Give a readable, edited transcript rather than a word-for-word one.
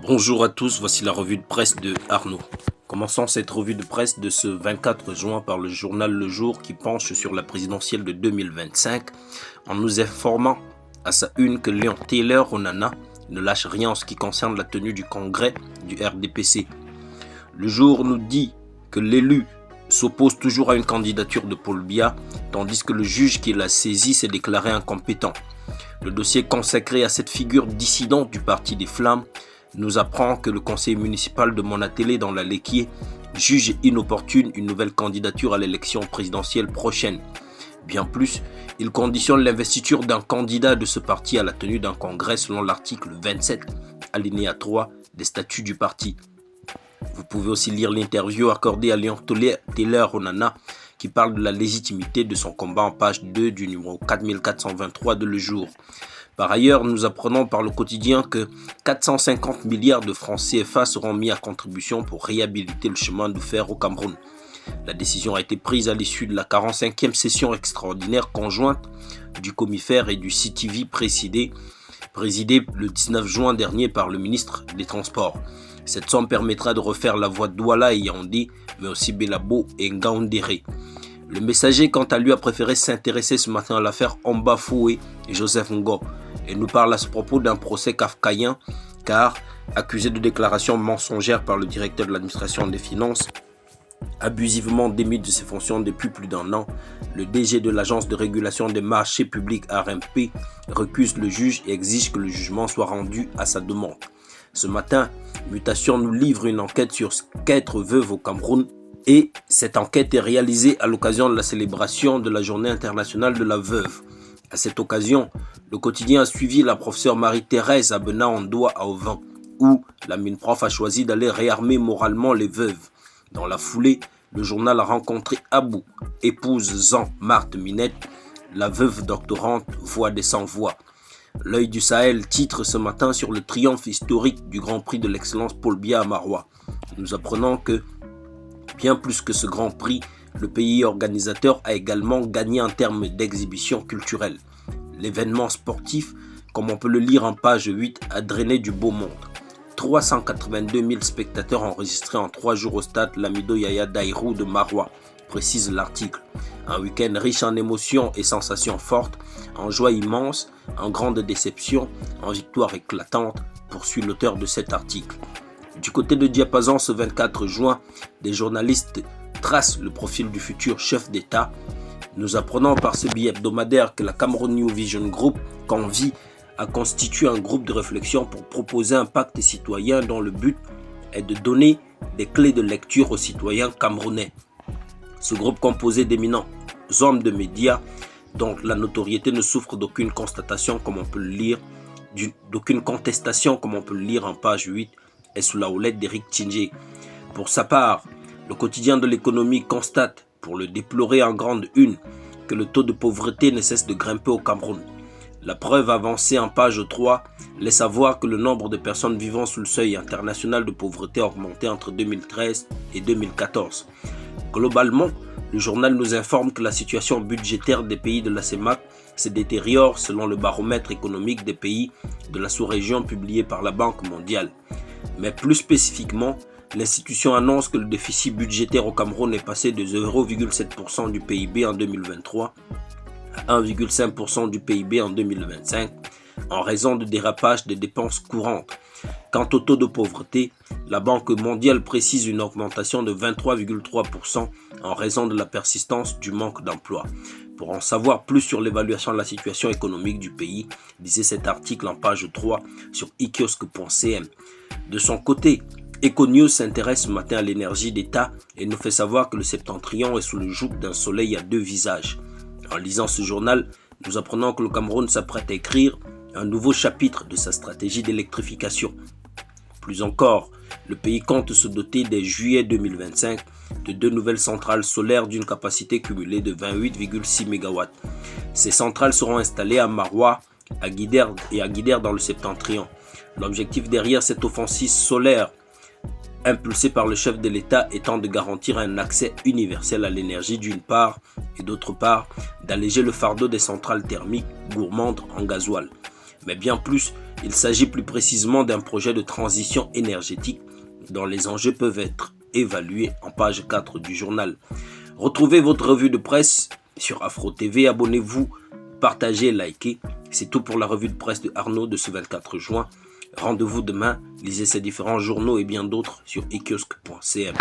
Bonjour à tous, voici la revue de presse de Arnaud. Commençons cette revue de presse de ce 24 juin par le journal Le Jour qui penche sur la présidentielle de 2025 en nous informant à sa une que Léon Taylor Onana ne lâche rien en ce qui concerne la tenue du congrès du RDPC. Le Jour nous dit que l'élu s'oppose toujours à une candidature de Paul Biya, tandis que le juge qui l'a saisi s'est déclaré incompétent. Le dossier consacré à cette figure dissidente du parti des Flammes nous apprend que le conseil municipal de Monatélé dans la Léquier juge inopportune une nouvelle candidature à l'élection présidentielle prochaine. Bien plus, il conditionne l'investiture d'un candidat de ce parti à la tenue d'un congrès selon l'article 27, alinéa 3 des statuts du parti. Vous pouvez aussi lire l'interview accordée à Léon Taylor Onana qui parle de la légitimité de son combat en page 2 du numéro 4423 de Le Jour. Par ailleurs, nous apprenons par le quotidien que 450 milliards de francs CFA seront mis à contribution pour réhabiliter le chemin de fer au Cameroun. La décision a été prise à l'issue de la 45e session extraordinaire conjointe du Comifère et du CTV présidée le 19 juin dernier par le ministre des Transports. Cette somme permettra de refaire la voie Douala et Yaoundé, mais aussi Belabo et Ngaoundéré. Le Messager, quant à lui, a préféré s'intéresser ce matin à l'affaire Omba Foué et Joseph Ngo et nous parle à ce propos d'un procès kafkaïen car, accusé de déclaration mensongère par le directeur de l'administration des finances, abusivement démis de ses fonctions depuis plus d'un an, le DG de l'Agence de régulation des marchés publics RMP recuse le juge et exige que le jugement soit rendu à sa demande. Ce matin, Mutation nous livre une enquête sur ce qu'être veuve au Cameroun et cette enquête est réalisée à l'occasion de la célébration de la Journée internationale de la veuve. À cette occasion, le quotidien a suivi la professeure Marie-Thérèse Abena Ondoa à Auvent, où la Minprof a choisi d'aller réarmer moralement les veuves. Dans la foulée, le journal a rencontré Abou, épouse Zan Marthe Minette, la veuve doctorante Voix des sans-voix. L'œil du Sahel titre ce matin sur le triomphe historique du Grand Prix de l'excellence Paul Biya à Maroua. Nous apprenons que, bien plus que ce Grand Prix, le pays organisateur a également gagné en termes d'exhibition culturelle. L'événement sportif, comme on peut le lire en page 8, a drainé du beau monde. 382 000 spectateurs enregistrés en 3 jours au stade Lamido Yaya Daïrou de Maroua, précise l'article. Un week-end riche en émotions et sensations fortes, en joie immense, en grande déception, en victoire éclatante, poursuit l'auteur de cet article. Du côté de Diapason, ce 24 juin, des journalistes tracent le profil du futur chef d'État. Nous apprenons par ce billet hebdomadaire que la Cameroun New Vision Group convie à constituer un groupe de réflexion pour proposer un pacte citoyen dont le but est de donner des clés de lecture aux citoyens camerounais. Ce groupe composé d'éminents hommes de médias dont la notoriété ne souffre d'aucune constatation comme on peut le lire, d'aucune contestation comme on peut le lire en page 8 est sous la houlette d'Éric Tchindjé. Pour sa part, le quotidien de l'économie constate, pour le déplorer en grande une, que le taux de pauvreté ne cesse de grimper au Cameroun. La preuve avancée en page 3 laisse savoir que le nombre de personnes vivant sous le seuil international de pauvreté a augmenté entre 2013 et 2014. Globalement, le journal nous informe que la situation budgétaire des pays de la CEMAC se détériore selon le baromètre économique des pays de la sous-région publié par la Banque mondiale. Mais plus spécifiquement, l'institution annonce que le déficit budgétaire au Cameroun est passé de 0,7% du PIB en 2023 à 1,5% du PIB en 2025 en raison de dérapages des dépenses courantes. Quant au taux de pauvreté, la Banque mondiale précise une augmentation de 23,3% en raison de la persistance du manque d'emploi. Pour en savoir plus sur l'évaluation de la situation économique du pays, lisez cet article en page 3 sur ikiosque.cm. De son côté, Econews s'intéresse ce matin à l'énergie d'État et nous fait savoir que le septentrion est sous le joug d'un soleil à deux visages. En lisant ce journal, nous apprenons que le Cameroun s'apprête à écrire un nouveau chapitre de sa stratégie d'électrification. Plus encore, le pays compte se doter dès juillet 2025 de 2 nouvelles centrales solaires d'une capacité cumulée de 28,6 MW. Ces centrales seront installées à Maroua, à Guidère et à Guidère dans le septentrion. L'objectif derrière cette offensive solaire impulsée par le chef de l'État étant de garantir un accès universel à l'énergie d'une part et d'autre part d'alléger le fardeau des centrales thermiques gourmandes en gasoil. Mais bien plus, il s'agit plus précisément d'un projet de transition énergétique dont les enjeux peuvent être évalués en page 4 du journal. Retrouvez votre revue de presse sur Afro TV, abonnez-vous, partagez, likez. C'est tout pour la revue de presse de Arnaud de ce 24 juin. Rendez-vous demain, lisez ces différents journaux et bien d'autres sur ekiosque.cm.